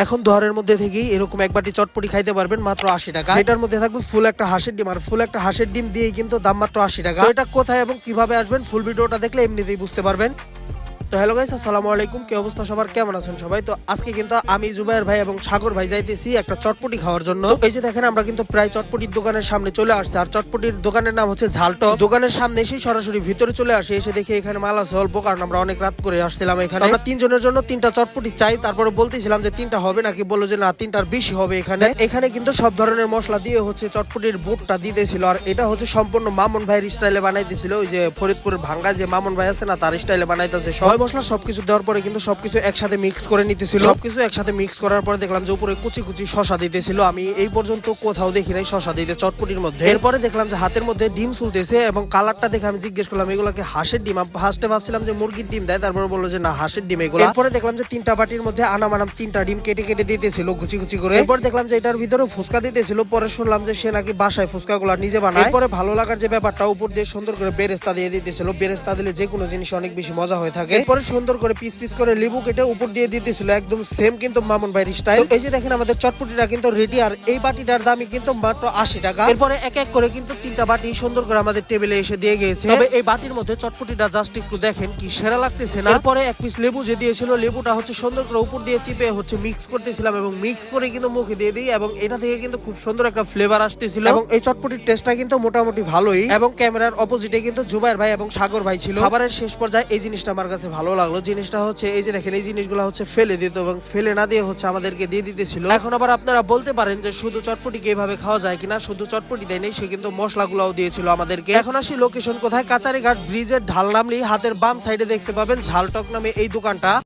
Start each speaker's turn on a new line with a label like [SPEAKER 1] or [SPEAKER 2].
[SPEAKER 1] এখন দোহারের মধ্যে থেকেই এরকম এক বাটি চটপটি খাইতে পারবেন মাত্র 80 টাকা। এটার মধ্যে থাকবে ফুল একটা হাঁসের ডিম, আর ফুল একটা হাঁসের ডিম দিয়েই কিন্তু দাম মাত্র 80 টাকা। তো এটা কোথায় এবং কিভাবে আসবেন ফুল ভিডিওটা দেখলে এমনিতেই বুঝতে পারবেন। তো হ্যালো গাইস, আসসালামু আলাইকুম। কি অবস্থা সবার, কেমন আছেন সবাই? তো আজকে কিন্তু আমি জুবাইর ভাই এবং সাগর ভাই যাইতেছি একটা চটপটি খাওয়ার জন্য। এই যে দেখেন, আমরা কিন্তু প্রায় চটপটির দোকানের সামনে চলে আসছে। আর চটপটির দোকানের নাম হচ্ছে ঝালটক। দোকানের সামনে এসে সরাসরি ভিতরে চলে আসে, এসে দেখি এখানে মাল আছে অল্প, কারণ আমরা অনেক রাত করে আসছিলাম এখানে। আমরা তিনজনের জন্য 3টা চটপটি চাই। তারপরে বলতেছিলাম যে 3টা হবে নাকি, বললো যে না 3টার বেশি হবে। এখানে কিন্তু সব ধরনের মশলা দিয়ে হচ্ছে চটপটির বুটটা দিতেছিল। আর এটা হচ্ছে সম্পূর্ণ মামুন ভাইয়ের স্টাইলে বানাইতেছিল। ওই যে ফরিদপুরের ভাঙ্গা যে মামুন ভাই আছে না, তার স্টাইলে বানাইতেছে। সব মশলা সবকিছু দেওয়ার পরে কিন্তু সবকিছু একসাথে মিক্স করে নিতেছিল। সবকিছু একসাথে মিক্স করার পরে দেখলাম যে উপরে কুচি কুচি শশা দিতেছিল। আমি এই পর্যন্ত কোথাও দেখি নাই শশা দিতে চটপটির মধ্যে। এরপরে দেখলাম যে হাতের মধ্যে ডিম চুলতেছে, এবং কালারটা দেখে আমি জিজ্ঞেস করলাম এগুলোকে হাঁসের ডিম? ফার্স্টে ভাবছিলাম যে মুরগির ডিম দেয়, তারপরে বললো যে না হাঁসের ডিম এগুলো। এরপরে দেখলাম যে 3টা বাটির মধ্যে আনাম 3টা ডিম কেটে কেটে দিতেছিল কুচি কুচি করে। এরপর দেখলাম যে এটার ভিতরে ফুচকা দিতেছিল। পরে শুনলাম যে সে নাকি বাসায় ফুচকা গুলা নিজে বানায়। এরপরে ভালো লাগার যে ব্যাপারটা, উপর দিয়ে সুন্দর করে বেরেস্তা দিয়ে দিতেছিল। বেরেস্তা দিলে যে কোনো জিনিস অনেক বেশি মজা হয়ে থাকে। এরপরে সুন্দর করে পিস পিস করে লেবু কেটে উপর দিয়ে দিতেছিল, একদম সেম কিন্তু মামুন ভাইয়ের স্টাইল। এই যে দেখেন আমাদের চটপটিটা কিন্তু রেডি, আর এই বাটিটার দামই কিন্তু মাত্র 80 টাকা। এরপরে এক এক করে কিন্তু 3টা বাটি সুন্দর করে আমাদের টেবিলে এসে দিয়ে গিয়েছে। তবে এই বাটির মধ্যে চটপটিটা জাস্ট একটু দেখেন কি সেরা লাগতেছে না। এরপরে এক পিস লেবু যে দিয়েছিল, লেবুটা হচ্ছে সুন্দর করে উপর দিয়ে চিপে হচ্ছে মিক্স করতেছিলাম, এবং মিক্স করে কিন্তু মুখে দিয়ে দিই, এবং এটা থেকে কিন্তু খুব সুন্দর একটা ফ্লেভার আসতেছিল। এবং এই চটপটির টেস্টটা কিন্তু মোটামুটি ভালোই। এবং ক্যামেরার অপোজিটে কিন্তু জুবাইর ভাই এবং সাগর ভাই ছিল। খাবারের শেষ পর্যায়ে এই জিনিসটা আমার কাছে ভালো লাগলো। জিনিসটা হচ্ছে এই যে দেখেন, এই জিনিসগুলো হচ্ছে ফেলে দিত, এবং ফেলে না দিয়ে হচ্ছে আমাদেরকে দিয়ে দিতেছিল। এখন আবার আপনারা বলতে পারেন যে শুধু চটপটিকে এভাবে খাওয়া যায় কিনা। শুধু চটপটি দেয় নেই, সে কিন্তু মশলাগুলোও দিয়েছিল আমাদেরকে। এখন আসি লোকেশন কোথায়। কাচারিঘাট ব্রিজের ঢাল নামলেই হাতের বাম সাইডে দেখতে পাবেন ঝালটক নামে এই দোকানটা।